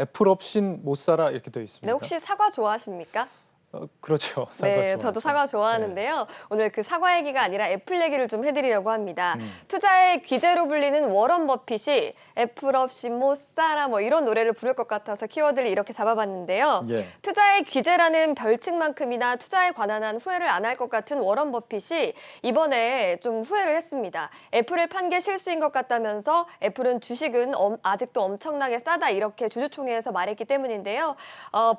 애플 없인 못 살아 이렇게 되어 있습니다. 네, 혹시 사과 좋아하십니까? 그렇죠. 사과 네, 좋아하죠. 저도 사과 좋아하는데요. 네. 오늘 그 사과 얘기가 아니라 애플 얘기를 좀 해드리려고 합니다. 투자의 귀재로 불리는 워런 버핏이 애플 없이 못 살아 뭐 이런 노래를 부를 것 같아서 키워드를 이렇게 잡아봤는데요. 예. 투자의 귀재라는 별칭만큼이나 투자에 관한 한 후회를 안 할 것 같은 워런 버핏이 이번에 좀 후회를 했습니다. 애플을 판 게 실수인 것 같다면서 애플은 주식은 아직도 엄청나게 싸다 이렇게 주주총회에서 말했기 때문인데요.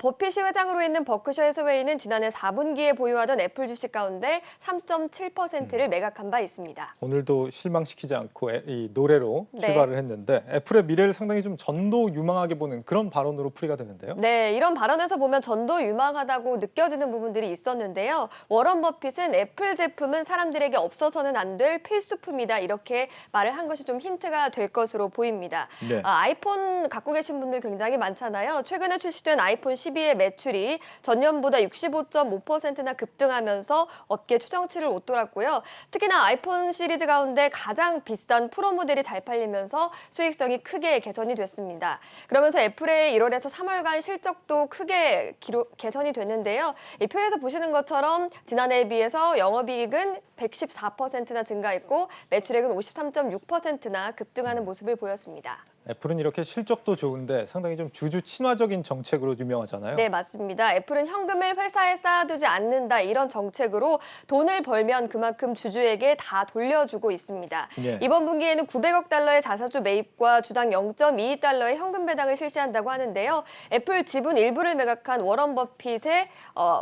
버핏이 회장으로 있는 버크셔 해서웨이는 지난해 4분기에 보유하던 애플 주식 가운데 3.7%를 매각한 바 있습니다. 오늘도 실망시키지 않고 이 노래로 네. 출발을 했는데 애플의 미래를 상당히 좀 전도유망하게 보는 그런 발언으로 풀이가 되는데요. 네, 이런 발언에서 보면 전도유망하다고 느껴지는 부분들이 있었는데요. 워런 버핏은 애플 제품은 사람들에게 없어서는 안 될 필수품이다 이렇게 말을 한 것이 좀 힌트가 될 것으로 보입니다. 네. 아이폰 갖고 계신 분들 굉장히 많잖아요. 최근에 출시된 아이폰 12의 매출이 전년보다 65.5%나 급등하면서 업계 추정치를 웃돌았고요. 특히나 아이폰 시리즈 가운데 가장 비싼 프로 모델이 잘 팔리면서 수익성이 크게 개선이 됐습니다. 그러면서 애플의 1월에서 3월간 실적도 크게 개선이 됐는데요. 이 표에서 보시는 것처럼 지난해에 비해서 영업이익은 114%나 증가했고 매출액은 53.6%나 급등하는 모습을 보였습니다. 애플은 이렇게 실적도 좋은데 상당히 좀 주주 친화적인 정책으로 유명하잖아요. 네, 맞습니다. 애플은 현금을 회사에 쌓아두지 않는다 이런 정책으로 돈을 벌면 그만큼 주주에게 다 돌려주고 있습니다. 예. 이번 분기에는 900억 달러의 자사주 매입과 주당 0.22달러의 현금 배당을 실시한다고 하는데요. 애플 지분 일부를 매각한 워런 버핏의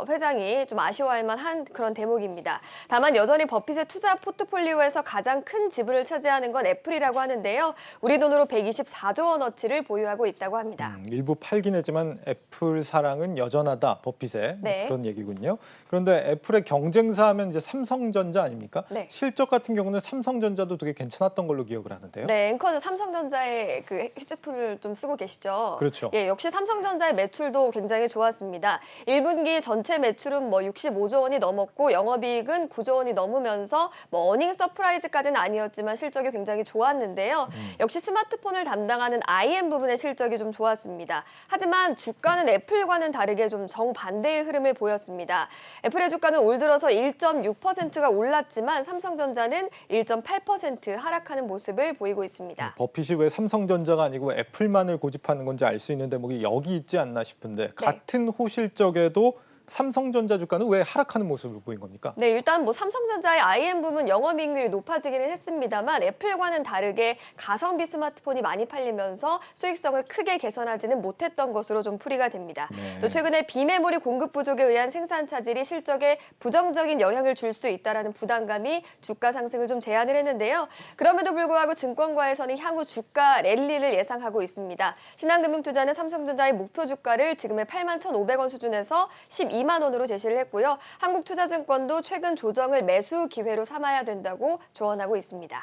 회장이 좀 아쉬워할 만한 그런 대목입니다. 다만 여전히 버핏의 투자 포트폴리오에서 가장 큰 지분을 차지하는 건 애플이라고 하는데요. 우리 돈으로 124조 원어치를 보유하고 있다고 합니다. 일부 팔긴 했지만 애플 사랑은 여전하다, 버핏의 네. 그런 얘기군요. 그런데 애플의 경쟁사 하면 이제 삼성전자 아닙니까? 네. 실적 같은 경우는 삼성전자도 되게 괜찮았던 걸로 기억을 하는데요. 네, 앵커는 삼성전자의 그 휴대폰을 좀 쓰고 계시죠? 그렇죠. 예, 역시 삼성전자의 매출도 굉장히 좋았습니다. 1분기 전체 매출은 뭐 65조 원이 넘었고 영업이익은 9조 원이 넘으면서 뭐 어닝 서프라이즈까지는 아니었지만 실적이 굉장히 좋았는데요. 역시 스마트폰을 담당하는 IM 부분의 실적이 좀 좋았습니다. 하지만 주가는 애플과는 다르게 좀 정반대의 흐름을 보였습니다. 애플의 주가는 올 들어서 1.6%가 올랐지만 삼성전자는 1.8% 하락하는 모습을 보이고 있습니다. 버핏이 왜 삼성전자가 아니고 애플만을 고집하는 건지 알 수 있는 대목이 여기 있지 않나 싶은데 같은 호실적에도 삼성전자 주가는 왜 하락하는 모습을 보인 겁니까? 네, 일단 뭐 삼성전자의 IM 부분 영업이익률이 높아지기는 했습니다만 애플과는 다르게 가성비 스마트폰이 많이 팔리면서 수익성을 크게 개선하지는 못했던 것으로 좀 풀이가 됩니다. 네. 또 최근에 비메모리 공급 부족에 의한 생산 차질이 실적에 부정적인 영향을 줄 수 있다라는 부담감이 주가 상승을 좀 제한을 했는데요. 그럼에도 불구하고 증권가에서는 향후 주가 랠리를 예상하고 있습니다. 신한금융투자는 삼성전자의 목표 주가를 지금의 81,500원 수준에서 12만 원으로 제시를 했고요. 한국투자증권도 최근 조정을 매수 기회로 삼아야 된다고 조언하고 있습니다.